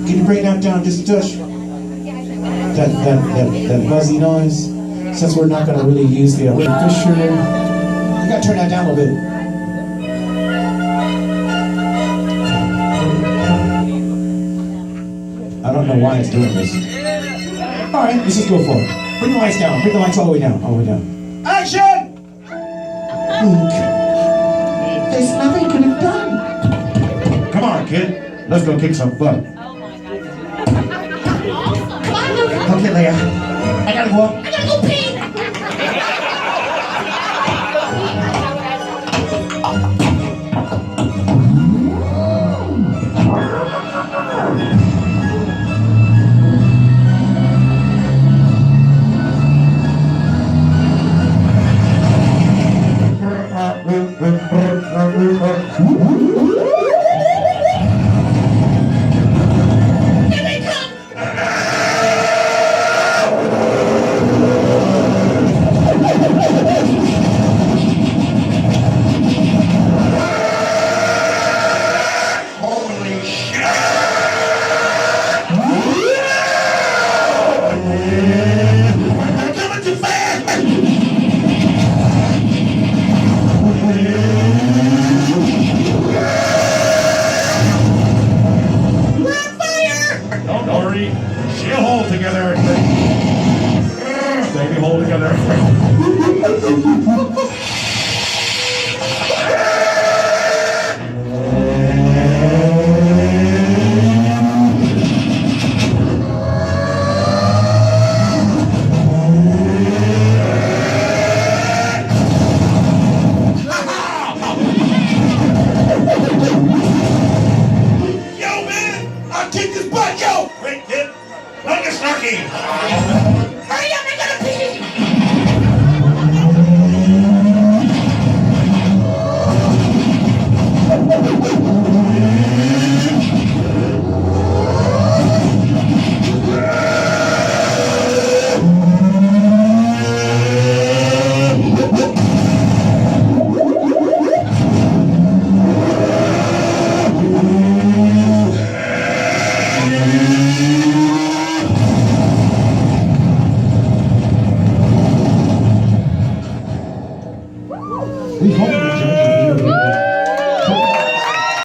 Can you bring that down just a touch? That buzzy noise. Since we're not gonna really use the Fisher, you gotta turn that down a little bit. I don't know why it's doing this. All right, let's just go for it. Bring the lights down. Bring the lights all the way down. All the way down. Action! There's nothing you could have done. Come on, kid. Let's go kick some butt. Okay, Leia. I gotta go up. I gotta go pee. She'll hold together. Baby, hold together. Yo, man! I'll kick this butt, yo! Quick, kid! Don't get snarky! Hurry up,